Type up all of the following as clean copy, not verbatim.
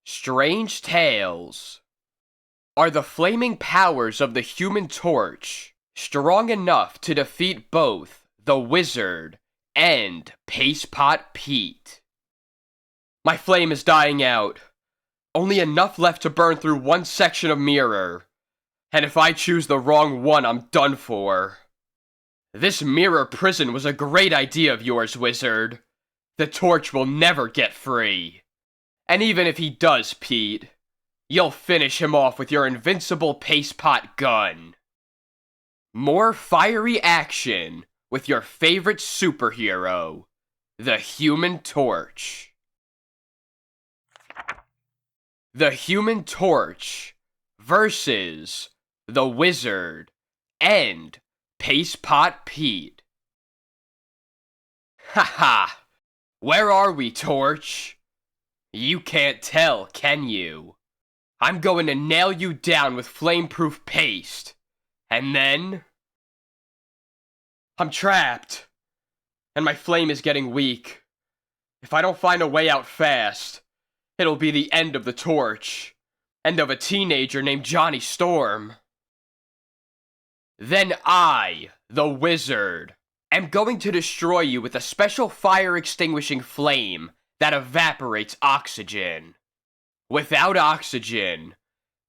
Strange tales. Are the flaming powers of the Human Torch strong enough to defeat both the Wizard and Paste-Pot Pete? My flame is dying out. Only enough left to burn through one section of mirror. And if I choose the wrong one, I'm done for. This mirror prison was a great idea of yours, Wizard. The torch will never get free. And even if he does, Pete, you'll finish him off with your invincible paste-pot gun. More fiery action with your favorite superhero, the Human Torch. The Human Torch versus the Wizard and Paste-Pot Pete. Haha! Where are we, Torch? You can't tell, can you? I'm going to nail you down with flame-proof paste. And then... I'm trapped. And my flame is getting weak. If I don't find a way out fast, it'll be the end of the torch. End of a teenager named Johnny Storm. Then I, the Wizard, am going to destroy you with a special fire-extinguishing flame that evaporates oxygen. Without oxygen,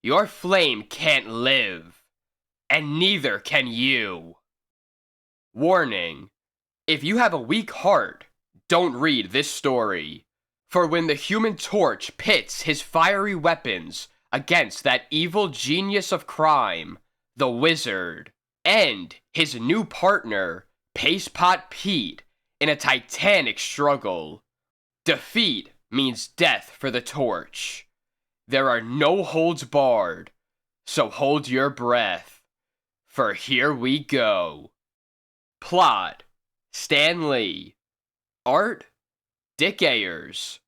your flame can't live, and neither can you. Warning, if you have a weak heart, don't read this story, for when the Human Torch pits his fiery weapons against that evil genius of crime, the Wizard, and his new partner, Paste-Pot Pete, in a titanic struggle, defeat means death for the torch. There are no holds barred, so hold your breath, for here we go. Plot: Stan Lee. Art: Dick Ayers.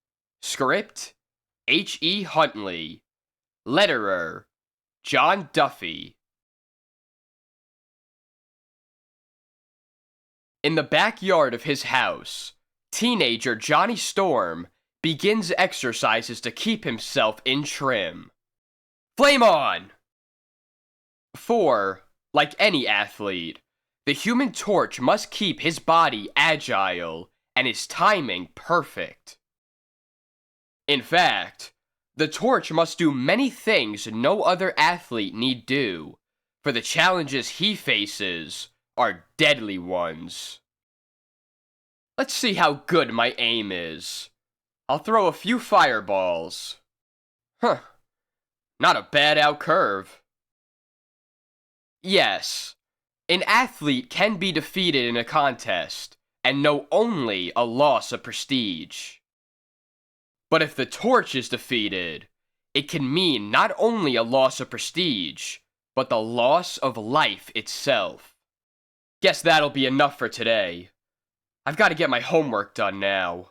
Script: H.E. Huntley. Letterer: John Duffy. In the backyard of his house, teenager Johnny Storm begins exercises to keep himself in trim. Flame on! For, like any athlete, the Human Torch must keep his body agile and his timing perfect. In fact, the Torch must do many things no other athlete need do, for the challenges he faces are deadly ones. Let's see how good my aim is. I'll throw a few fireballs. Huh. Not a bad out curve. Yes, an athlete can be defeated in a contest and know only a loss of prestige. But if the Torch is defeated, it can mean not only a loss of prestige, but the loss of life itself. Guess that'll be enough for today. I've got to get my homework done now.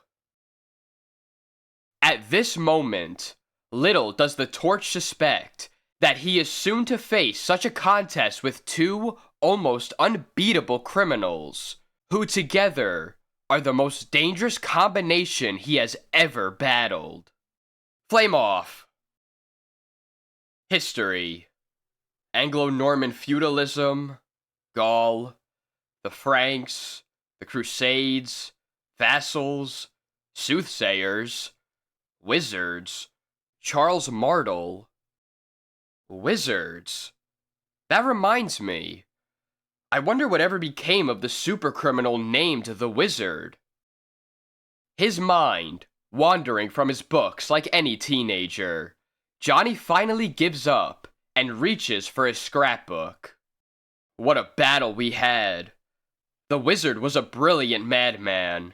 At this moment, little does the Torch suspect that he is soon to face such a contest with two almost unbeatable criminals, who together are the most dangerous combination he has ever battled. Flame off. History: Anglo-Norman feudalism, Gaul, the Franks, the Crusades, vassals, soothsayers, wizards, Charles Martel. Wizards? That reminds me. I wonder whatever became of the supercriminal named the Wizard. His mind wandering from his books like any teenager, Johnny finally gives up and reaches for his scrapbook. What a battle we had. The Wizard was a brilliant madman.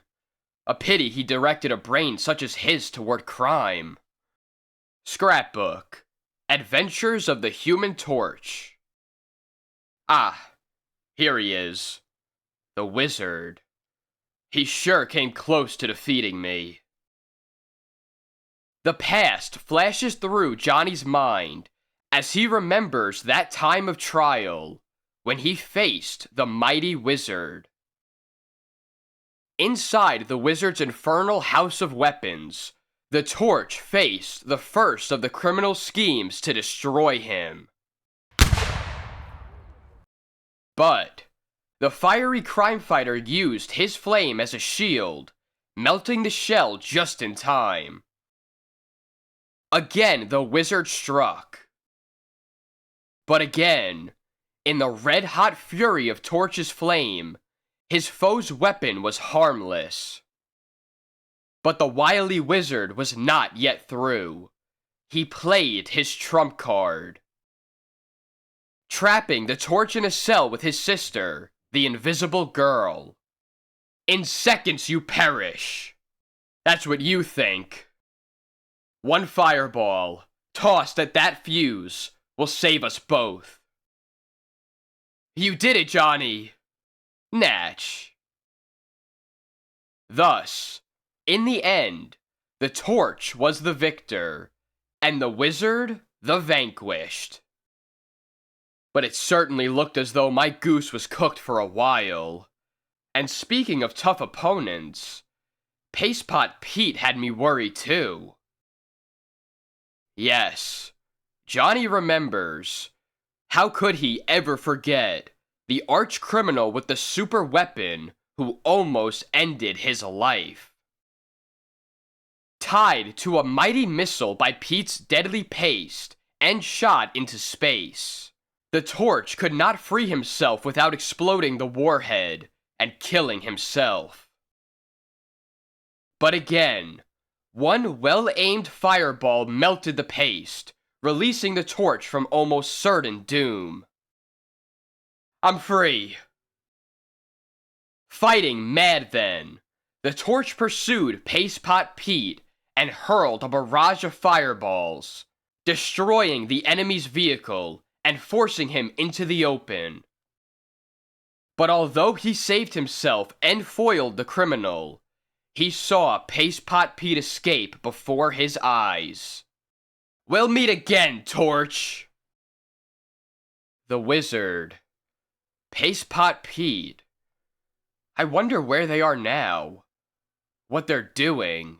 A pity he directed a brain such as his toward crime. Scrapbook: Adventures of the Human Torch. Ah, here he is. The Wizard. He sure came close to defeating me. The past flashes through Johnny's mind as he remembers that time of trial when he faced the mighty Wizard. Inside the Wizard's infernal house of weapons, The Torch faced the first of the criminal schemes to destroy him. But the fiery crime fighter used his flame as a shield, melting the shell just in time. Again, the wizard struck. But again, in the red-hot fury of Torch's flame, his foe's weapon was harmless. But the wily wizard was not yet through. He played his trump card. Trapping the Torch in a cell with his sister, the Invisible Girl. In seconds you perish. That's what you think. One fireball, tossed at that fuse, will save us both. You did it, Johnny! Natch. Thus, in the end, the Torch was the victor, and the wizard the vanquished. But it certainly looked as though my goose was cooked for a while. And speaking of tough opponents, Pastepot Pete had me worried too. Yes, Johnny remembers. How could he ever forget the arch criminal with the super weapon who almost ended his life? Tied to a mighty missile by Pete's deadly paste and shot into space, the Torch could not free himself without exploding the warhead and killing himself. But again, one well-aimed fireball melted the paste, releasing the Torch from almost certain doom. I'm free. Fighting mad then, the Torch pursued Pastepot Pete and hurled a barrage of fireballs, destroying the enemy's vehicle and forcing him into the open. But although he saved himself and foiled the criminal, he saw Pastepot Pete escape before his eyes. We'll meet again, Torch! The wizard. Pastepot Pete. I wonder where they are now. What they're doing.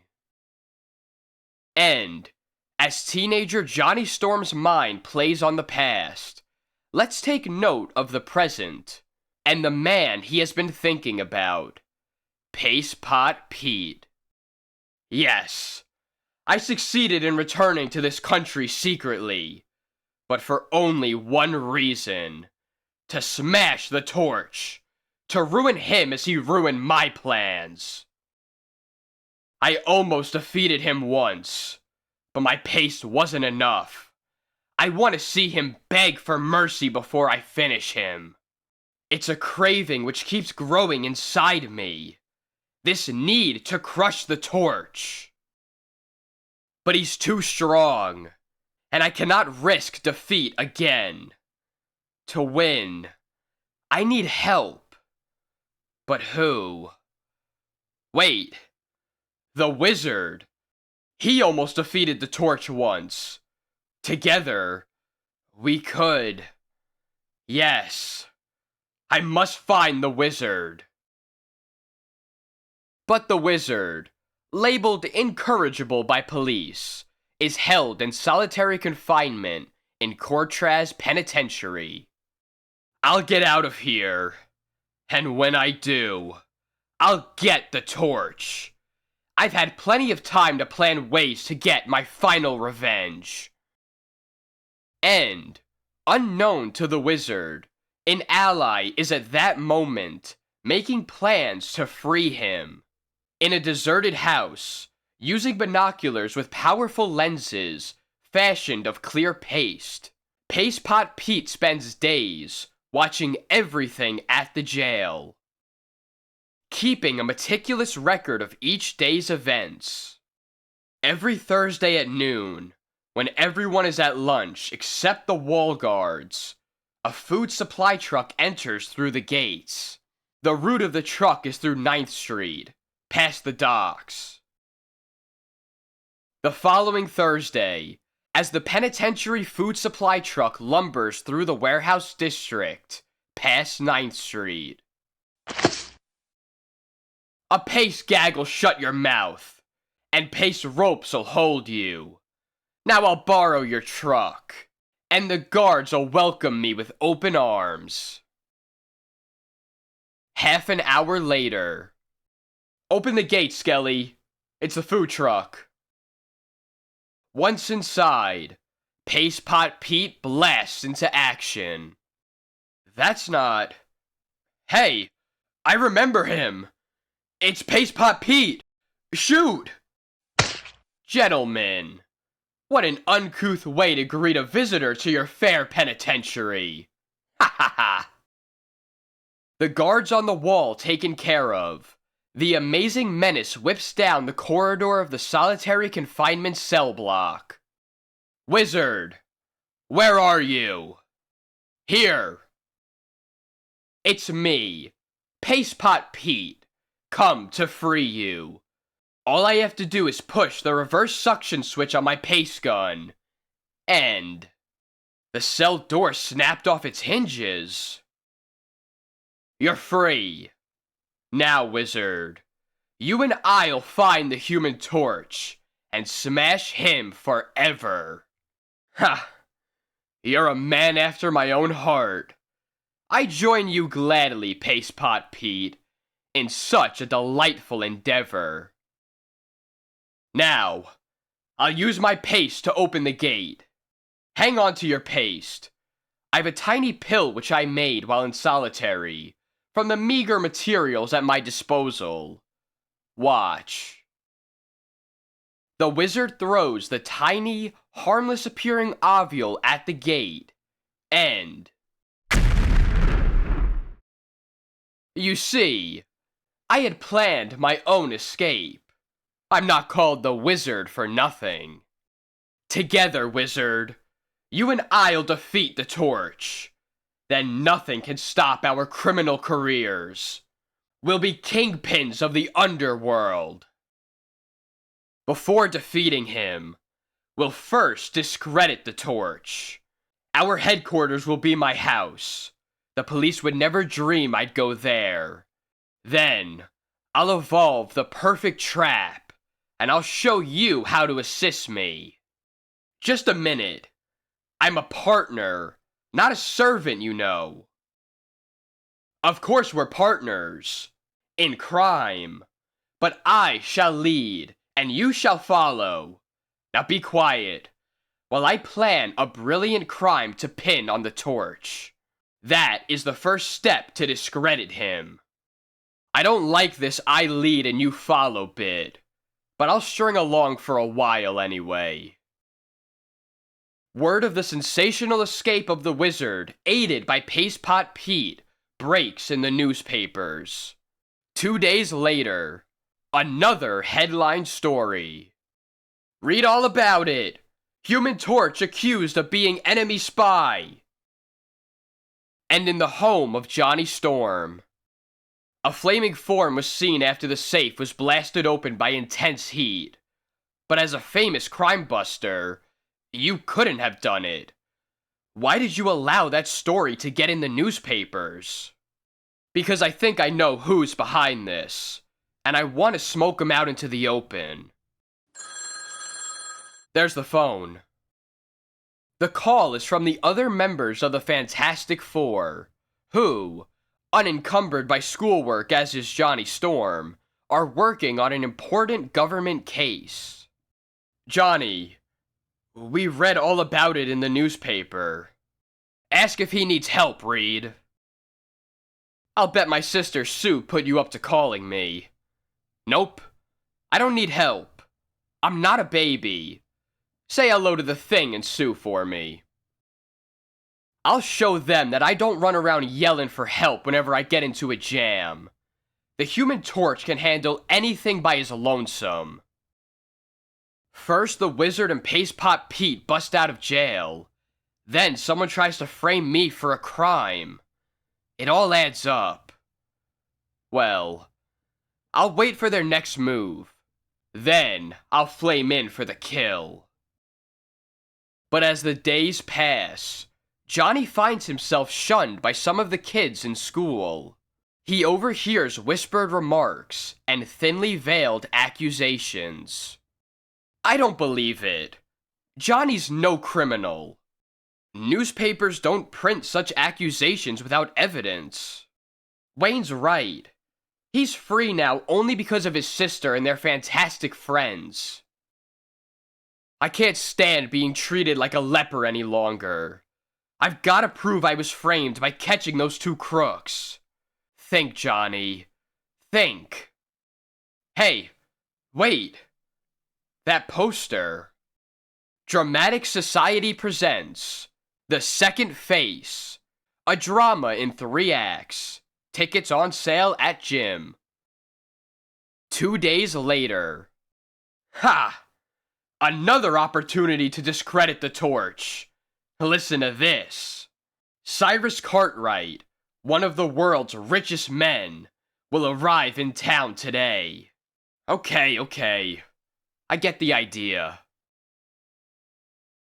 And, as teenager Johnny Storm's mind plays on the past, let's take note of the present and the man he has been thinking about. Pastepot Pete. Yes, I succeeded in returning to this country secretly, but for only one reason. To smash the Torch. To ruin him as he ruined my plans. I almost defeated him once, but my pace wasn't enough. I want to see him beg for mercy before I finish him. It's a craving which keeps growing inside me. This need to crush the Torch. But he's too strong, and I cannot risk defeat again. To win, I need help. But who? Wait, the wizard. He almost defeated the Torch once. Together, we could. Yes, I must find the wizard. But the wizard, labeled incorrigible by police, is held in solitary confinement in Cortraz Penitentiary. I'll get out of here, and when I do, I'll get the Torch. I've had plenty of time to plan ways to get my final revenge. And, unknown to the wizard, an ally is at that moment making plans to free him. In a deserted house, using binoculars with powerful lenses fashioned of clear paste, Pastepot Pete spends days watching everything at the jail, keeping a meticulous record of each day's events. Every Thursday at noon, when everyone is at lunch except the wall guards, a food supply truck enters through the gates. The route of the truck is through 9th Street, past the docks. The following Thursday, as the penitentiary food supply truck lumbers through the warehouse district, past 9th Street. A pace gag will shut your mouth. and paste ropes'll hold you. Now I'll borrow your truck, and the guards'll welcome me with open arms. Half an hour later. Open the gate, Skelly. It's the food truck. Once inside, Paste Pot Pete blasts into action. That's not... Hey, I remember him. It's Paste Pot Pete. Shoot! Gentlemen, what an uncouth way to greet a visitor to your fair penitentiary. Ha ha ha. The guards on the wall taken care of, the amazing menace whips down the corridor of the solitary confinement cell block. Wizard, where are you? Here. It's me, Paste Pot Pete, come to free you. All I have to do is push the reverse suction switch on my paste gun, and the cell door snapped off its hinges. You're free. Now, Wizard, you and I'll find the Human Torch and smash him forever. Ha! You're a man after my own heart. I join you gladly, Paste Pot Pete, in such a delightful endeavor. Now, I'll use my paste to open the gate. Hang on to your paste. I've a tiny pill which I made while in solitary, from the meager materials at my disposal. Watch. The wizard throws the tiny, harmless-appearing ovule at the gate, and... You see, I had planned my own escape. I'm not called the Wizard for nothing. Together, Wizard, you and I'll defeat the Torch. Then nothing can stop our criminal careers. We'll be kingpins of the underworld. Before defeating him, we'll first discredit the Torch. Our headquarters will be my house. The police would never dream I'd go there. Then, I'll evolve the perfect trap, and I'll show you how to assist me. Just a minute. I'm a partner, not a servant, you know. Of course we're partners. In crime. But I shall lead, and you shall follow. Now be quiet, while I plan a brilliant crime to pin on the Torch. That is the first step to discredit him. I don't like this I lead and you follow bit, but I'll string along for a while anyway. Word of the sensational escape of the wizard, aided by Paste Pot Pete, breaks in the newspapers. 2 days later, another headline story. Read all about it. Human Torch accused of being enemy spy. And in the home of Johnny Storm, a flaming form was seen after the safe was blasted open by intense heat. But as a famous crime buster, you couldn't have done it. Why did you allow that story to get in the newspapers? Because I think I know who's behind this, and I want to smoke him out into the open. There's the phone. The call is from the other members of the Fantastic Four, who, unencumbered by schoolwork as is Johnny Storm, are working on an important government case. Johnny, we read all about it in the newspaper. Ask if he needs help, Reed. I'll bet my sister Sue put you up to calling me. Nope. I don't need help. I'm not a baby. Say hello to the Thing and Sue for me. I'll show them that I don't run around yelling for help whenever I get into a jam. The Human Torch can handle anything by his lonesome. First, the Wizard and Paste Pot Pete bust out of jail. Then someone tries to frame me for a crime. It all adds up. Well, I'll wait for their next move. Then, I'll flame in for the kill. But as the days pass, Johnny finds himself shunned by some of the kids in school. He overhears whispered remarks and thinly veiled accusations. I don't believe it. Johnny's no criminal. Newspapers don't print such accusations without evidence. Wayne's right. He's free now only because of his sister and their fantastic friends. I can't stand being treated like a leper any longer. I've gotta prove I was framed by catching those two crooks. Think, Johnny. Think. Hey, wait. That poster. Dramatic Society presents The Second Face, a drama in 3 acts. Tickets on sale at gym. 2 days later. Ha! Another opportunity to discredit the Torch. Listen to this. Cyrus Cartwright, one of the world's richest men, will arrive in town today. Okay. I get the idea.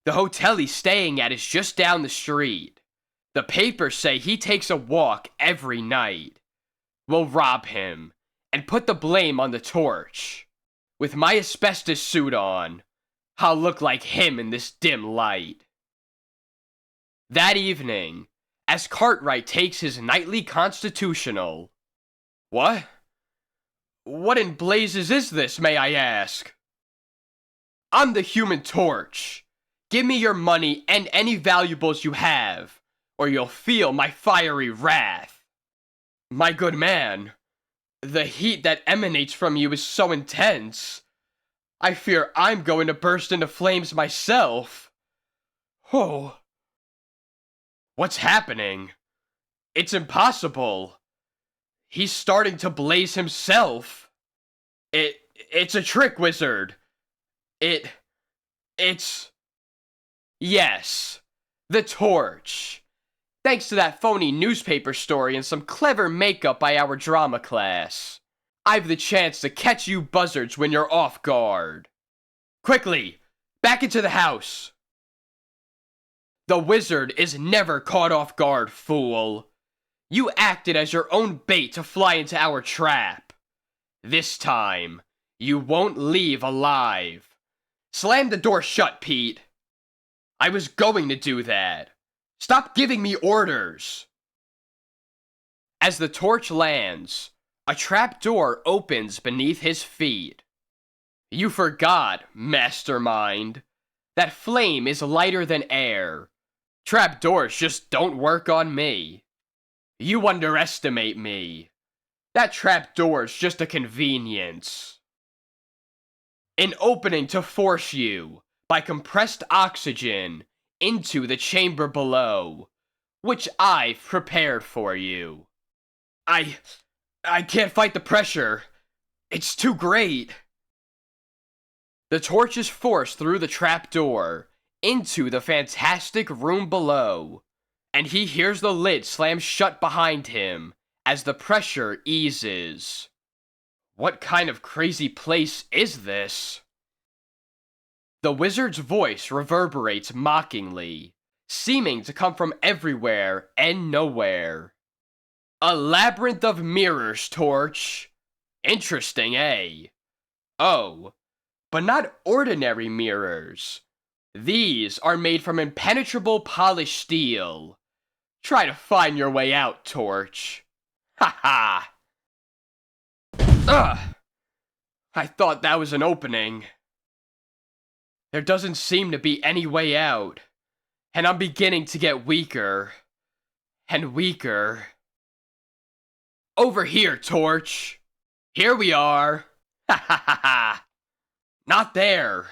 The hotel he's staying at is just down the street. The papers say he takes a walk every night. We'll rob him and put the blame on the Torch. With my asbestos suit on, I'll look like him in this dim light. That evening, as Cartwright takes his nightly constitutional. What? What in blazes is this, may I ask? I'm the Human Torch. Give me your money and any valuables you have, or you'll feel my fiery wrath. My good man, the heat that emanates from you is so intense. I fear I'm going to burst into flames myself. Oh. What's happening? It's impossible. He's starting to blaze himself. It's a trick, wizard. It's... Yes, the Torch. Thanks to that phony newspaper story and some clever makeup by our drama class, I've the chance to catch you buzzards when you're off guard. Quickly, back into the house. The wizard is never caught off guard, fool. You acted as your own bait to fly into our trap. This time, you won't leave alive. Slam the door shut, Pete. I was going to do that. Stop giving me orders. As the Torch lands, a trap door opens beneath his feet. You forgot, mastermind, that flame is lighter than air. Trap doors just don't work on me. You underestimate me. That trap door's just a convenience. An opening to force you, by compressed oxygen, into the chamber below, which I've prepared for you. I can't fight the pressure. It's too great. The Torch is forced through the trapdoor into the fantastic room below, and he hears the lid slam shut behind him as the pressure eases. What kind of crazy place is this? The wizard's voice reverberates mockingly, seeming to come from everywhere and nowhere. A labyrinth of mirrors, Torch. Interesting, eh? Oh, but not ordinary mirrors. These are made from impenetrable polished steel. Try to find your way out, Torch. Ha ha! Ugh! I thought that was an opening. There doesn't seem to be any way out, and I'm beginning to get weaker and weaker. Over here, Torch. Here we are. Ha ha ha ha. Not there.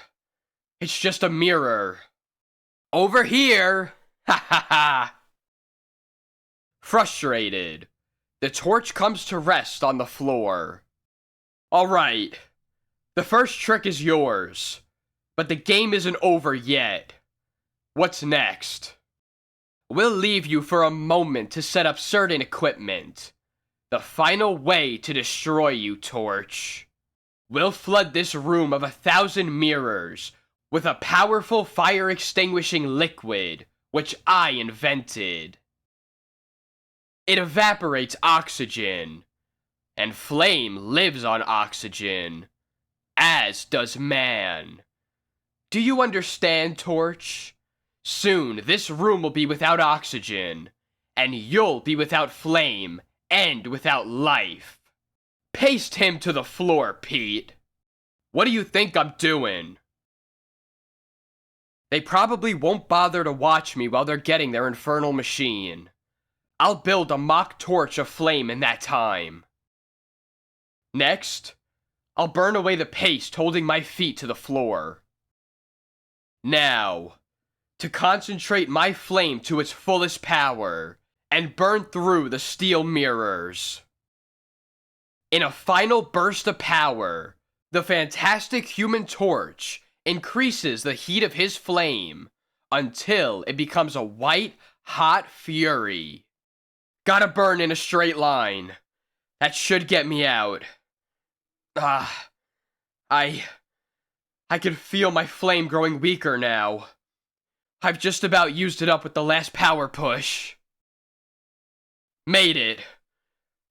It's just a mirror. Over here. Ha ha ha. Frustrated, the Torch comes to rest on the floor. All right. The first trick is yours, but the game isn't over yet. What's next? We'll leave you for a moment to set up certain equipment. The final way to destroy you, Torch. We'll flood this room of 1,000 mirrors with a powerful fire-extinguishing liquid, which I invented. It evaporates oxygen, and flame lives on oxygen, as does man. Do you understand, Torch? Soon, this room will be without oxygen, and you'll be without flame and without life. Paste him to the floor, Pete. What do you think I'm doing? They probably won't bother to watch me while they're getting their infernal machine. I'll build a mock torch of flame in that time. Next, I'll burn away the paste holding my feet to the floor. Now, to concentrate my flame to its fullest power and burn through the steel mirrors. In a final burst of power, the fantastic Human Torch increases the heat of his flame until it becomes a white, hot fury. Gotta burn in a straight line. That should get me out. I can feel my flame growing weaker now. I've just about used it up with the last power push. Made it.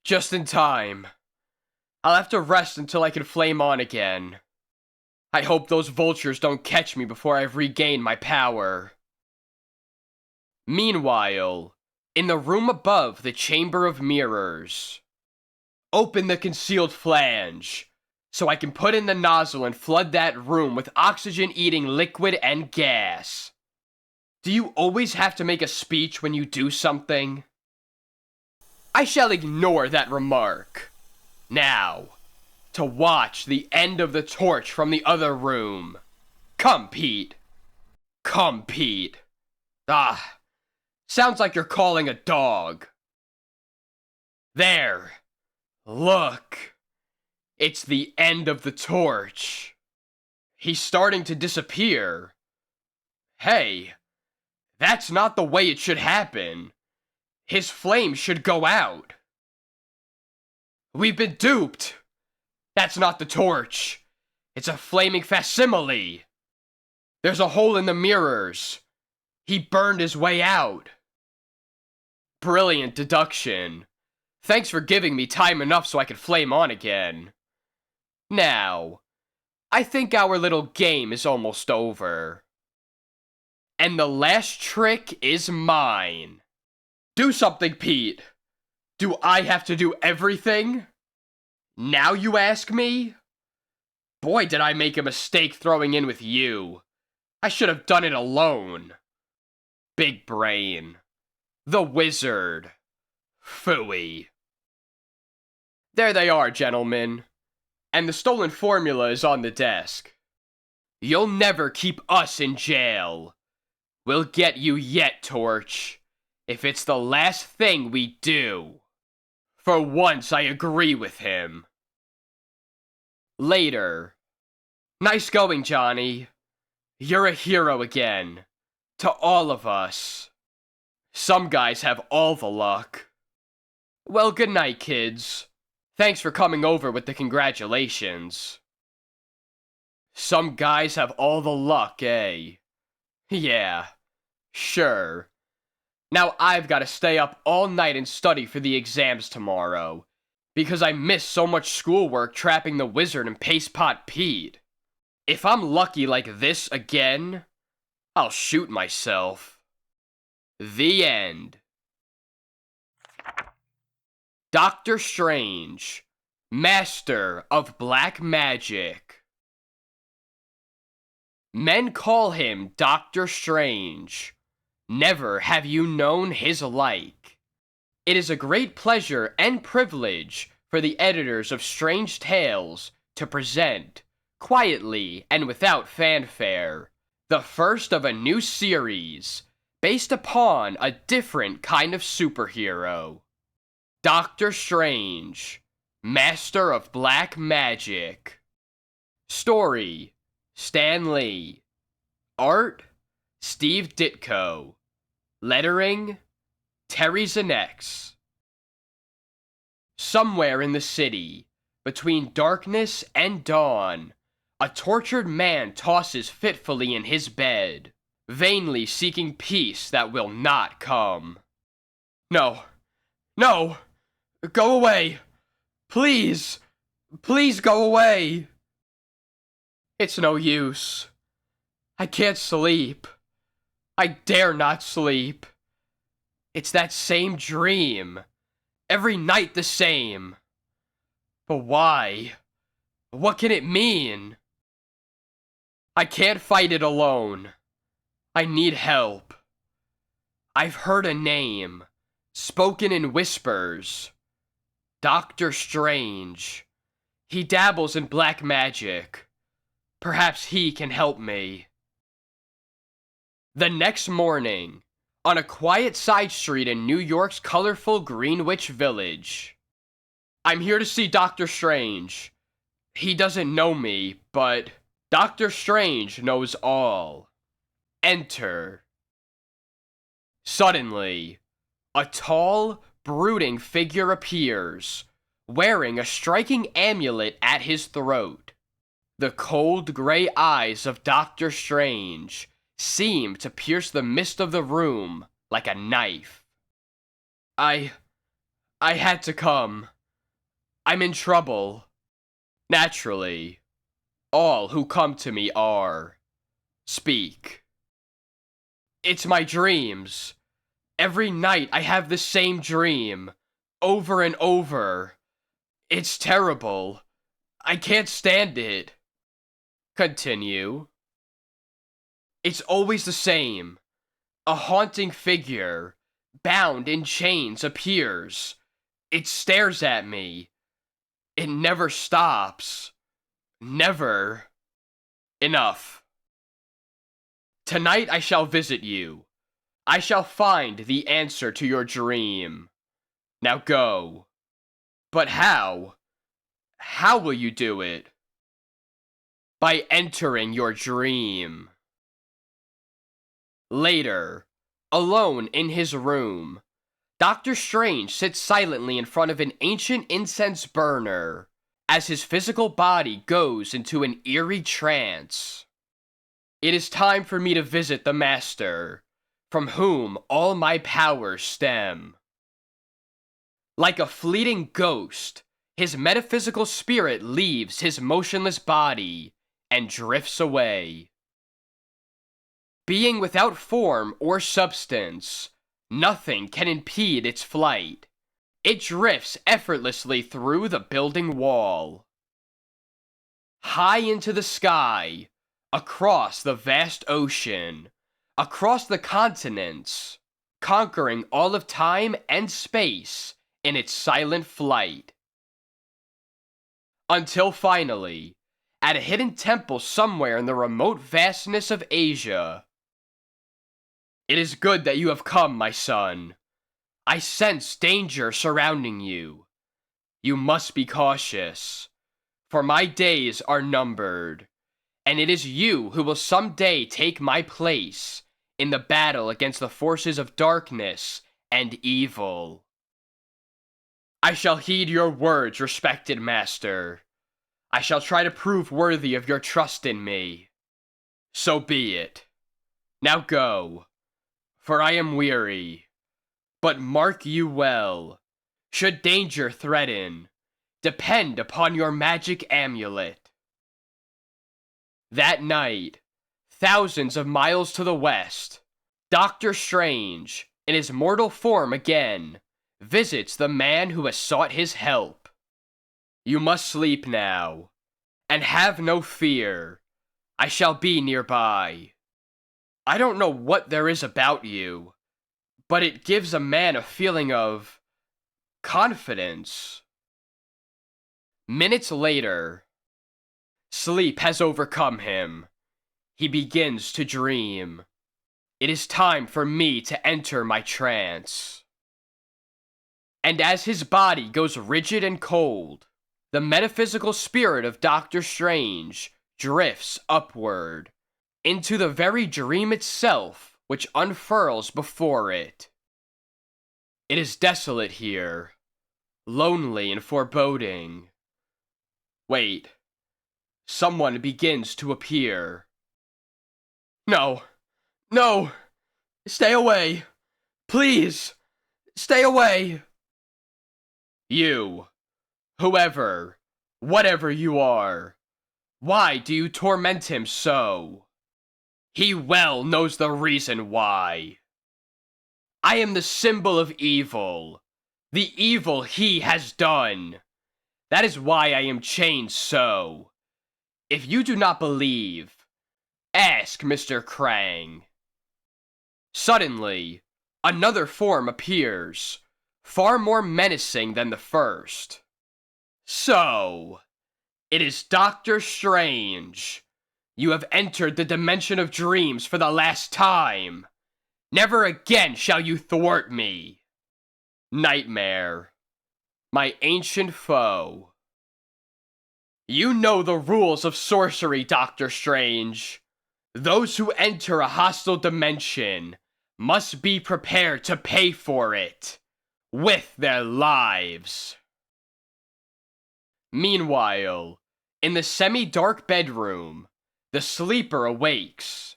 Just in time. I'll have to rest until I can flame on again. I hope those vultures don't catch me before I've regained my power. Meanwhile, in the room above the Chamber of Mirrors. Open the concealed flange, so I can put in the nozzle and flood that room with oxygen-eating liquid and gas. Do you always have to make a speech when you do something? I shall ignore that remark. Now, to watch the end of the torch from the other room. Come, Pete. Come, Pete. Sounds like you're calling a dog. There. Look. It's the end of the torch. He's starting to disappear. Hey, that's not the way it should happen. His flame should go out. We've been duped. That's not the torch. It's a flaming facsimile. There's a hole in the mirrors. He burned his way out. Brilliant deduction. Thanks for giving me time enough so I could flame on again. Now, I think our little game is almost over. And the last trick is mine. Do something, Pete. Do I have to do everything? Now you ask me? Boy, did I make a mistake throwing in with you. I should have done it alone. Big brain. The wizard. Phooey. There they are, gentlemen. And the stolen formula is on the desk. You'll never keep us in jail. We'll get you yet, Torch. If it's the last thing we do. For once, I agree with him. Later. Nice going, Johnny. You're a hero again. To all of us. Some guys have all the luck. Well, good night, kids. Thanks for coming over with the congratulations. Some guys have all the luck, eh? Yeah, sure. Now I've got to stay up all night and study for the exams tomorrow, because I missed so much schoolwork trapping the wizard and Paste Pot Pete. If I'm lucky like this again, I'll shoot myself. The end. Doctor Strange, Master of Black Magic. Men call him Doctor Strange. Never have you known his like. It is a great pleasure and privilege for the editors of Strange Tales to present, quietly and without fanfare, the first of a new series based upon a different kind of superhero. Doctor Strange, Master of Black Magic. Story, Stan Lee. Art, Steve Ditko. Lettering, Terry Zanex. Somewhere in the city, between darkness and dawn, a tortured man tosses fitfully in his bed, vainly seeking peace that will not come. No, no, go away. Please, please go away. It's no use. I can't sleep. I dare not sleep. It's that same dream. Every night the same. But why? What can it mean? I can't fight it alone. I need help. I've heard a name, spoken in whispers. Doctor Strange. He dabbles in black magic. Perhaps he can help me. The next morning, on a quiet side street in New York's colorful Greenwich Village. I'm here to see Doctor Strange. He doesn't know me, but Doctor Strange knows all. Enter. Suddenly, a tall, brooding figure appears, wearing a striking amulet at his throat. The cold gray eyes of Doctor Strange seem to pierce the mist of the room like a knife. I had to come. I'm in trouble. Naturally, all who come to me are. Speak. It's my dreams. Every night I have the same dream, over and over. It's terrible. I can't stand it. Continue. It's always the same. A haunting figure, bound in chains, appears. It stares at me. It never stops. Never. Enough. Tonight I shall visit you. I shall find the answer to your dream. Now go. But how? How will you do it? By entering your dream. Later, alone in his room, Doctor Strange sits silently in front of an ancient incense burner as his physical body goes into an eerie trance. It is time for me to visit the Master, from whom all my powers stem. Like a fleeting ghost, his metaphysical spirit leaves his motionless body and drifts away. Being without form or substance, nothing can impede its flight. It drifts effortlessly through the building wall. High into the sky, across the vast ocean, across the continents, conquering all of time and space in its silent flight. Until finally, at a hidden temple somewhere in the remote vastness of Asia. It is good that you have come, my son. I sense danger surrounding you. You must be cautious, for my days are numbered, and it is you who will someday take my place in the battle against the forces of darkness and evil. I shall heed your words, respected master. I shall try to prove worthy of your trust in me. So be it. Now go, for I am weary. But mark you well, should danger threaten, depend upon your magic amulet. That night, thousands of miles to the west, Doctor Strange, in his mortal form again, visits the man who has sought his help. You must sleep now, and have no fear. I shall be nearby. I don't know what there is about you, but it gives a man a feeling of confidence. Minutes later, sleep has overcome him. He begins to dream. It is time for me to enter my trance. And as his body goes rigid and cold, the metaphysical spirit of Doctor Strange drifts upward into the very dream itself which unfurls before it. It is desolate here, lonely and foreboding. Wait, someone begins to appear. No, no, stay away, please, stay away. You, whoever, whatever you are, why do you torment him so? He well knows the reason why. I am the symbol of evil, the evil he has done. That is why I am chained so. If you do not believe, ask Mr. Krang. Suddenly, another form appears, far more menacing than the first. So, it is Doctor Strange. You have entered the dimension of dreams for the last time. Never again shall you thwart me. Nightmare, my ancient foe. You know the rules of sorcery, Doctor Strange. Those who enter a hostile dimension must be prepared to pay for it with their lives. Meanwhile, in the semi-dark bedroom, the sleeper awakes.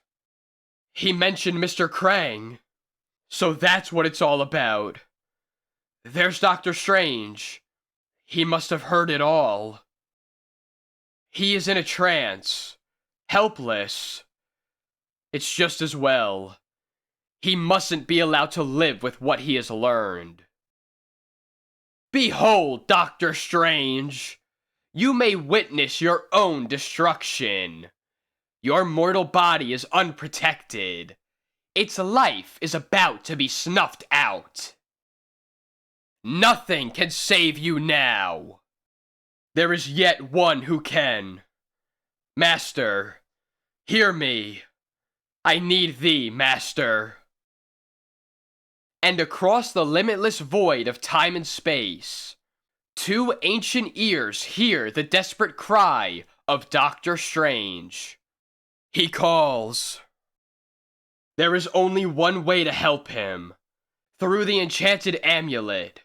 He mentioned Mr. Krang, so that's what it's all about. There's Doctor Strange. He must have heard it all. He is in a trance, helpless. It's just as well. He mustn't be allowed to live with what he has learned. Behold, Doctor Strange! You may witness your own destruction. Your mortal body is unprotected. Its life is about to be snuffed out. Nothing can save you now. There is yet one who can. Master, hear me. I need thee, Master. And across the limitless void of time and space, two ancient ears hear the desperate cry of Doctor Strange. He calls. There is only one way to help him, through the enchanted amulet.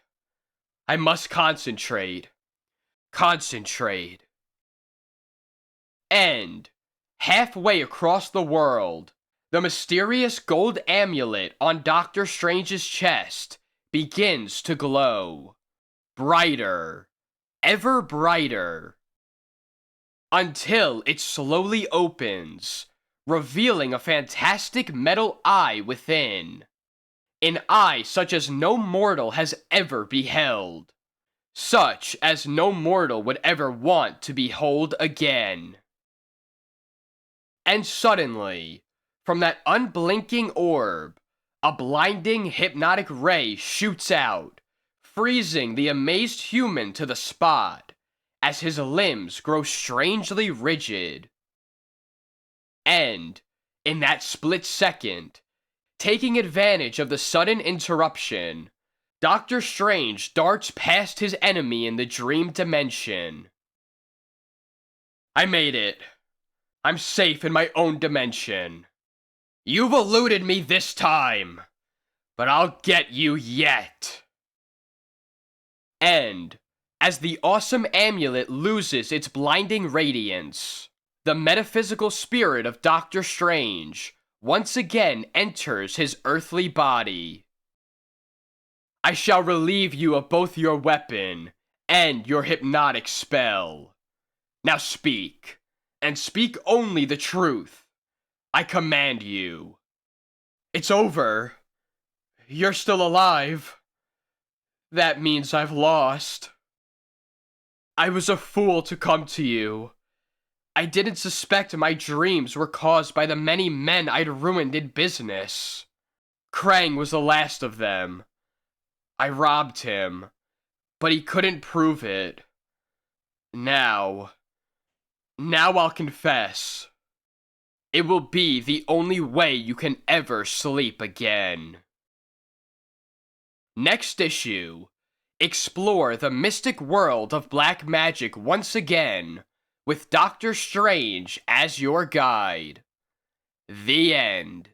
I must concentrate. Concentrate. And, halfway across the world, the mysterious gold amulet on Doctor Strange's chest begins to glow. Brighter, ever brighter, until it slowly opens, revealing a fantastic metal eye within. An eye such as no mortal has ever beheld. Such as no mortal would ever want to behold again. And suddenly, from that unblinking orb, a blinding hypnotic ray shoots out, freezing the amazed human to the spot, as his limbs grow strangely rigid. And, in that split second, taking advantage of the sudden interruption, Doctor Strange darts past his enemy in the dream dimension. I made it. I'm safe in my own dimension. You've eluded me this time, but I'll get you yet. And, as the awesome amulet loses its blinding radiance, the metaphysical spirit of Doctor Strange once again enters his earthly body. I shall relieve you of both your weapon and your hypnotic spell. Now speak, and speak only the truth. I command you. It's over. You're still alive. That means I've lost. I was a fool to come to you. I didn't suspect my dreams were caused by the many men I'd ruined in business. Krang was the last of them. I robbed him, but he couldn't prove it. Now I'll confess. It will be the only way you can ever sleep again. Next issue, explore the mystic world of black magic once again, with Doctor Strange as your guide. The end.